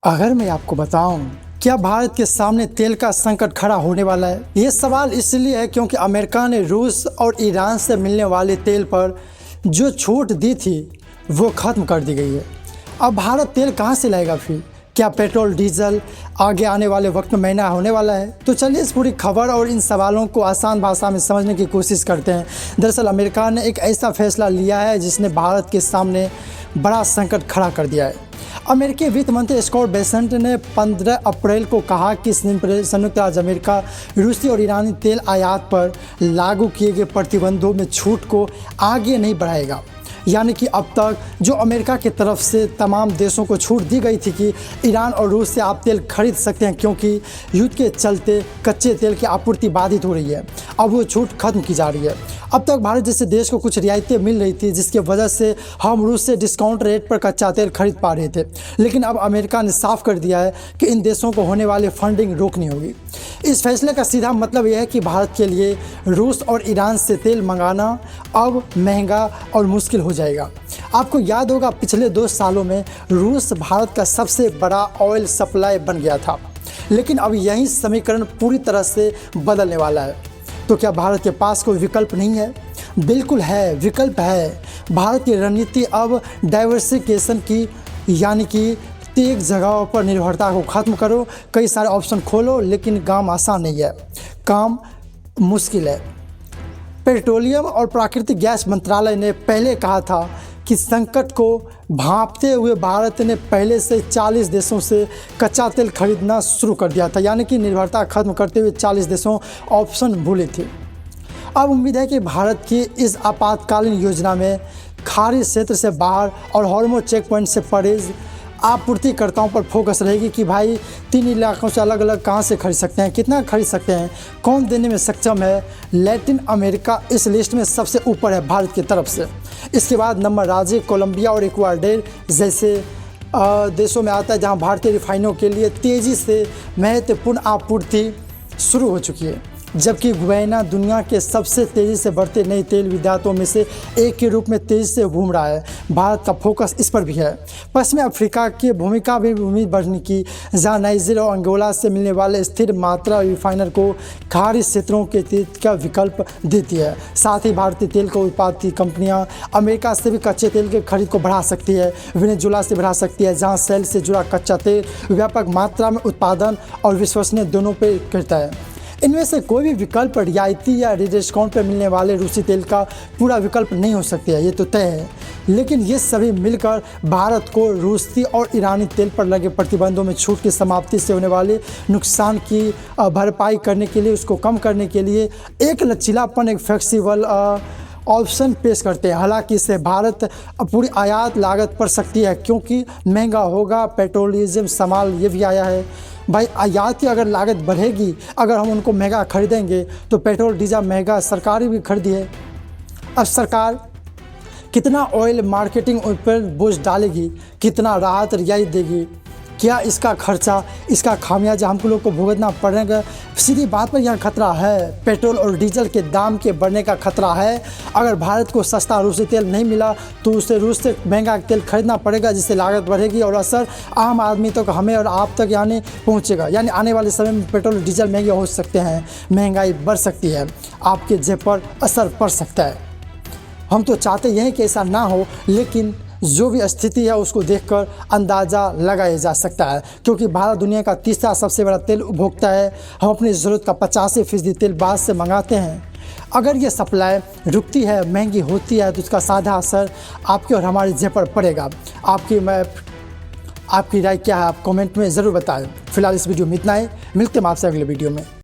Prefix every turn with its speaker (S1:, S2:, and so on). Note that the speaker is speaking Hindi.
S1: अगर मैं आपको बताऊं, क्या भारत के सामने तेल का संकट खड़ा होने वाला है? ये सवाल इसलिए है क्योंकि अमेरिका ने रूस और ईरान से मिलने वाले तेल पर जो छूट दी थी वो ख़त्म कर दी गई है। अब भारत तेल कहाँ से लाएगा फिर? क्या पेट्रोल डीजल आगे आने वाले वक्त में महंगा होने वाला है? तो चलिए इस पूरी खबर और इन सवालों को आसान भाषा में समझने की कोशिश करते हैं। दरअसल अमेरिका ने एक ऐसा फैसला लिया है जिसने भारत के सामने बड़ा संकट खड़ा कर दिया है। अमेरिकी वित्त मंत्री स्कॉट बेसेंट ने 15 अप्रैल को कहा कि संयुक्त राज्य अमेरिका रूसी और ईरानी तेल आयात पर लागू किए गए प्रतिबंधों में छूट को आगे नहीं बढ़ाएगा। यानी कि अब तक जो अमेरिका की तरफ से तमाम देशों को छूट दी गई थी कि ईरान और रूस से आप तेल खरीद सकते हैं क्योंकि युद्ध के चलते कच्चे तेल की आपूर्ति बाधित हो रही है, अब वो छूट खत्म की जा रही है। अब तक भारत जैसे देश को कुछ रियायतें मिल रही थी जिसकी वजह से हम रूस से डिस्काउंट रेट पर कच्चा तेल खरीद पा रहे थे, लेकिन अब अमेरिका ने साफ कर दिया है कि इन देशों को होने वाली फंडिंग रोकनी होगी। इस फैसले का सीधा मतलब यह है कि भारत के लिए रूस और ईरान से तेल मंगाना अब महंगा और मुश्किल हो जाएगा। आपको याद होगा पिछले 2 सालों में रूस भारत का सबसे बड़ा ऑयल सप्लाई बन गया था, लेकिन अब यही समीकरण पूरी तरह से बदलने वाला है। तो क्या भारत के पास कोई विकल्प नहीं है? बिल्कुल है, विकल्प है। भारत की रणनीति अब डाइवर्सिफिकेशन की, यानी कि एक जगहों पर निर्भरता को ख़त्म करो, कई सारे ऑप्शन खोलो, लेकिन काम आसान नहीं है, काम मुश्किल है। पेट्रोलियम और प्राकृतिक गैस मंत्रालय ने पहले कहा था कि संकट को भांपते हुए भारत ने पहले से 40 देशों से कच्चा तेल खरीदना शुरू कर दिया था, यानी कि निर्भरता खत्म करते हुए 40 देशों ऑप्शन भूले थे। अब उम्मीद है कि भारत की इस आपातकालीन योजना में खाड़ी क्षेत्र से बाहर और हार्मोज चेक पॉइंट से परहेज आपूर्तिकर्ताओं पर फोकस रहेगी कि भाई 3 इलाकों से अलग अलग कहां से खरीद सकते हैं, कितना खरीद सकते हैं, कौन देने में सक्षम है। लैटिन अमेरिका इस लिस्ट में सबसे ऊपर है भारत की तरफ से। इसके बाद नंबर राज्य कोलंबिया और इक्वाडोर जैसे देशों में आता है जहां भारतीय रिफाइनों के लिए तेज़ी से महत्वपूर्ण आपूर्ति शुरू हो चुकी है, जबकि गुयाना दुनिया के सबसे तेज़ी से बढ़ते नए तेल विद्यातों में से एक के रूप में तेज़ी से घूम रहा है। भारत का फोकस इस पर भी है। पश्चिमी अफ्रीका की भूमिका भी उम्मीद बढ़ने की, जहाँ नाइजीरिया और अंगोला से मिलने वाले स्थिर मात्रा रिफाइनर को खाड़ी क्षेत्रों के तेल का विकल्प देती है। साथ ही भारतीय तेल को उत्पादक कंपनियाँ अमेरिका से भी कच्चे तेल के खरीद को बढ़ा सकती है, वेनेजुला से बढ़ा सकती है, जहाँ सेल से जुड़ा कच्चा तेल व्यापक मात्रा में उत्पादन और विश्वसनीय दोनों पर करता है। इनमें से कोई भी विकल्प रियायती या डिस्काउंट पर मिलने वाले रूसी तेल का पूरा विकल्प नहीं हो सकती है, ये तो तय है। लेकिन ये सभी मिलकर भारत को रूसी और ईरानी तेल पर लगे प्रतिबंधों में छूट की समाप्ति से होने वाले नुकसान की भरपाई करने के लिए, उसको कम करने के लिए एक लचीलापन, एक फ्लेक्सिबल ऑप्शन पेश करते हैं। हालांकि इससे भारत पूरी आयात लागत पड़ सकती है क्योंकि महंगा होगा। पेट्रोलिज्म सवाल ये भी आया है, भाई आयात की अगर लागत बढ़ेगी, अगर हम उनको महंगा खरीदेंगे तो पेट्रोल डीजल महंगा सरकार भी खरीदी है। अब सरकार कितना ऑयल मार्केटिंग पर बोझ डालेगी, कितना राहत रियायत देगी, क्या इसका खर्चा, इसका खामियाजा हम लोग को भुगतना पड़ेगा? सीधी बात पर यहाँ खतरा है, पेट्रोल और डीजल के दाम के बढ़ने का खतरा है। अगर भारत को सस्ता रूसी तेल नहीं मिला तो उसे रूस से महंगा तेल खरीदना पड़ेगा, जिससे लागत बढ़ेगी और असर आम आदमी तक, हमें और आप तक यानी पहुँचेगा। यानी आने वाले समय में पेट्रोल और डीजल महंगे हो सकते हैं, महंगाई बढ़ सकती है, आपके जेब पर असर पड़ सकता है। हम तो चाहते हैं कि ऐसा ना हो, लेकिन जो भी स्थिति है उसको देखकर अंदाज़ा लगाया जा सकता है, क्योंकि भारत दुनिया का तीसरा सबसे बड़ा तेल उपभोक्ता है। हम अपनी ज़रूरत का 85% तेल बाहर से मंगाते हैं। अगर ये सप्लाई रुकती है, महंगी होती है, तो उसका साधा असर आपके और हमारी जेब पर पड़ेगा। आपकी राय क्या है? आप कमेंट में ज़रूर बताएं। फिलहाल इस वीडियो में इतना ही, मिलते हैं आपसे अगले वीडियो में।